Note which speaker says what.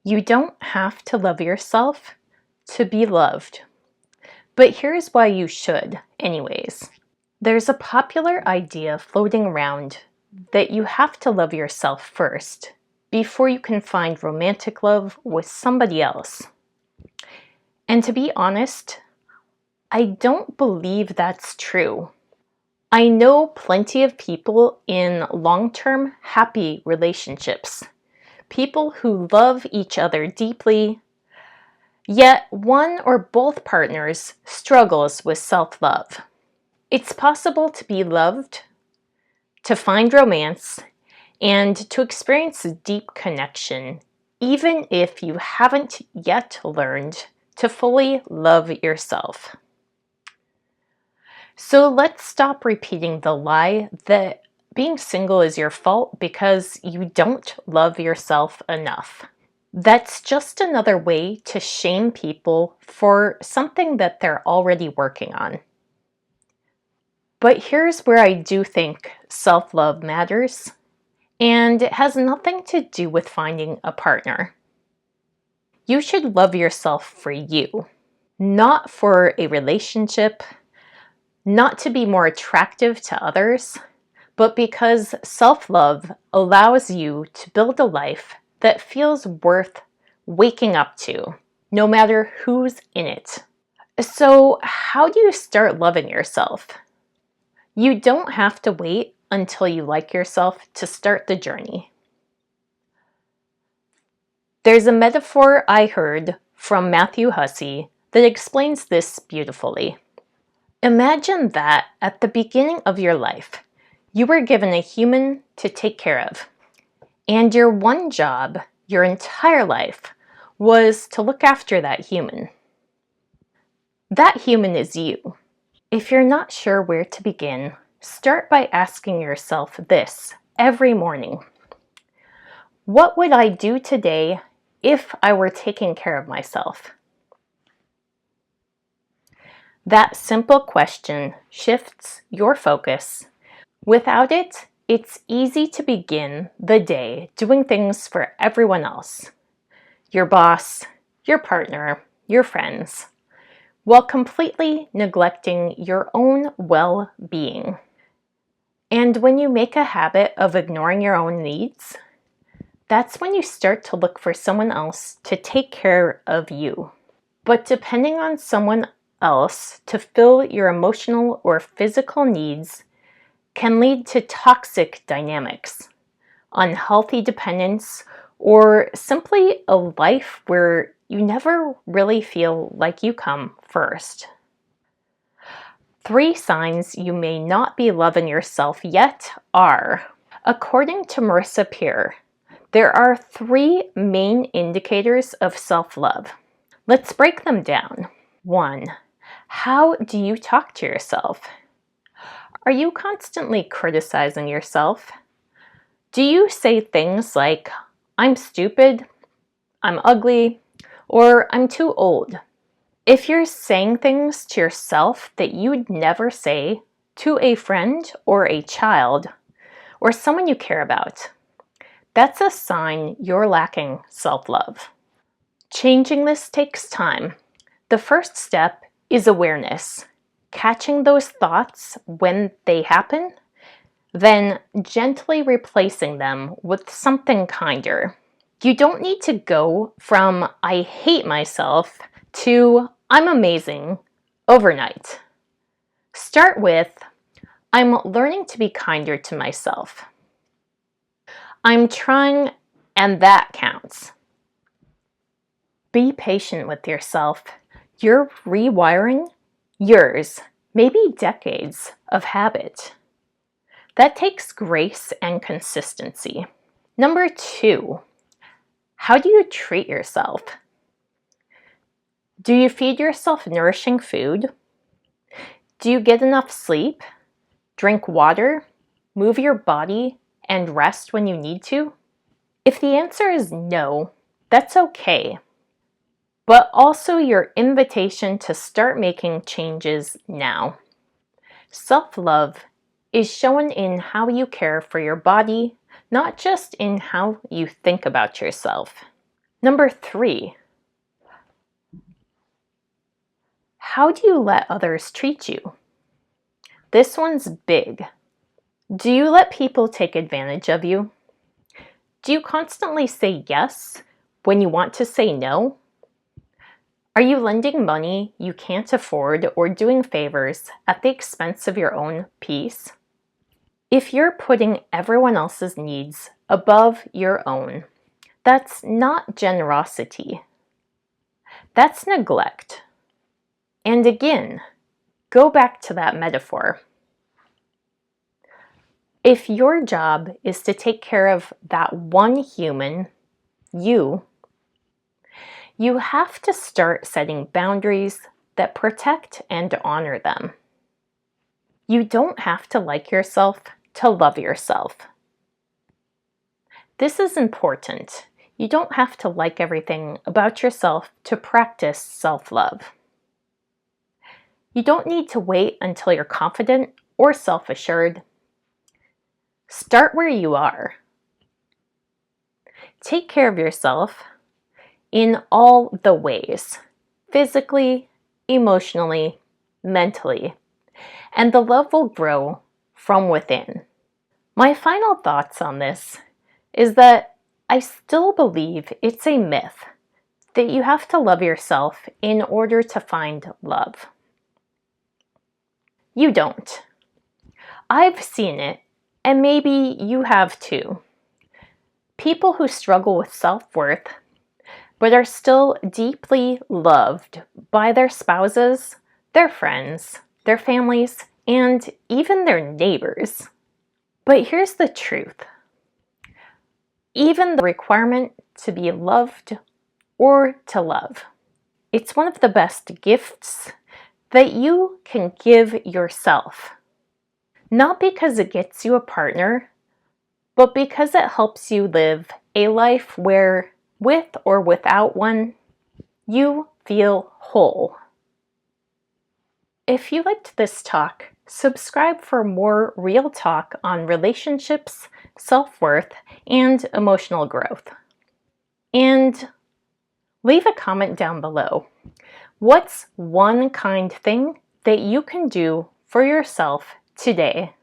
Speaker 1: You don't have to love yourself to be loved. But here's why you should, anyways. There's a popular idea floating around that you have to love yourself first before you can find romantic love with somebody else. And to be honest, I don't believe that's true. I know plenty of people in long-term happy relationships. People who love each other deeply, yet one or both partners struggles with self-love. It's possible to be loved, to find romance, and to experience a deep connection, even if you haven't yet learned to fully love yourself. So let's stop repeating the lie that being single is your fault because you don't love yourself enough. That's just another way to shame people for something that they're already working on. But here's where I do think self-love matters, and it has nothing to do with finding a partner. You should love yourself for you, not for a relationship, not to be more attractive to others, but because self-love allows you to build a life that feels worth waking up to, no matter who's in it. So, how do you start loving yourself? You don't have to wait until you like yourself to start the journey. There's a metaphor I heard from Matthew Hussey that explains this beautifully. Imagine that at the beginning of your life, you were given a human to take care of, and your one job, your entire life, was to look after that human. That human is you. If you're not sure where to begin, start by asking yourself this every morning. What would I do today if I were taking care of myself? That simple question shifts your focus. Without it, it's easy to begin the day doing things for everyone else, your boss, your partner, your friends, while completely neglecting your own well-being. And when you make a habit of ignoring your own needs, that's when you start to look for someone else to take care of you. But depending on someone else to fill your emotional or physical needs can lead to toxic dynamics, unhealthy dependence, or simply a life where you never really feel like you come first. 3 signs you may not be loving yourself yet are, according to Marissa Peer, there are 3 main indicators of self-love. Let's break them down. 1. How do you talk to yourself? Are you constantly criticizing yourself? Do you say things like, I'm stupid, I'm ugly, or I'm too old? If you're saying things to yourself that you would never say to a friend or a child or someone you care about, that's a sign you're lacking self-love. Changing this takes time. The first step is awareness, catching those thoughts when they happen, then gently replacing them with something kinder. You don't need to go from I hate myself to I'm amazing overnight. Start with I'm learning to be kinder to myself. I'm trying, and that counts. Be patient with yourself. You're rewiring years, maybe decades of habit. That takes grace and consistency. Number 2, how do you treat yourself? Do you feed yourself nourishing food? Do you get enough sleep? Drink water? Move your body and rest when you need to? If the answer is no, that's okay. But also your invitation to start making changes now. Self-love is shown in how you care for your body, not just in how you think about yourself. Number 3, how do you let others treat you? This one's big. Do you let people take advantage of you? Do you constantly say yes when you want to say no? Are you lending money you can't afford or doing favors at the expense of your own peace? If you're putting everyone else's needs above your own, that's not generosity. That's neglect. And again, go back to that metaphor. If your job is to take care of that one human, you have to start setting boundaries that protect and honor them. You don't have to like yourself to love yourself. This is important. You don't have to like everything about yourself to practice self-love. You don't need to wait until you're confident or self-assured. Start where you are. Take care of yourself in all the ways, physically, emotionally, mentally, and the love will grow from within. My final thoughts on this is that I still believe it's a myth that you have to love yourself in order to find love. You don't. I've seen it, and maybe you have too. People who struggle with self-worth but are still deeply loved by their spouses, their friends, their families, and even their neighbors. But here's the truth. Even the requirement to be loved or to love, it's one of the best gifts that you can give yourself. Not because it gets you a partner, but because it helps you live a life where, with or without one, you feel whole. If you liked this talk, subscribe for more real talk on relationships, self-worth, and emotional growth. And leave a comment down below. What's one kind thing that you can do for yourself today?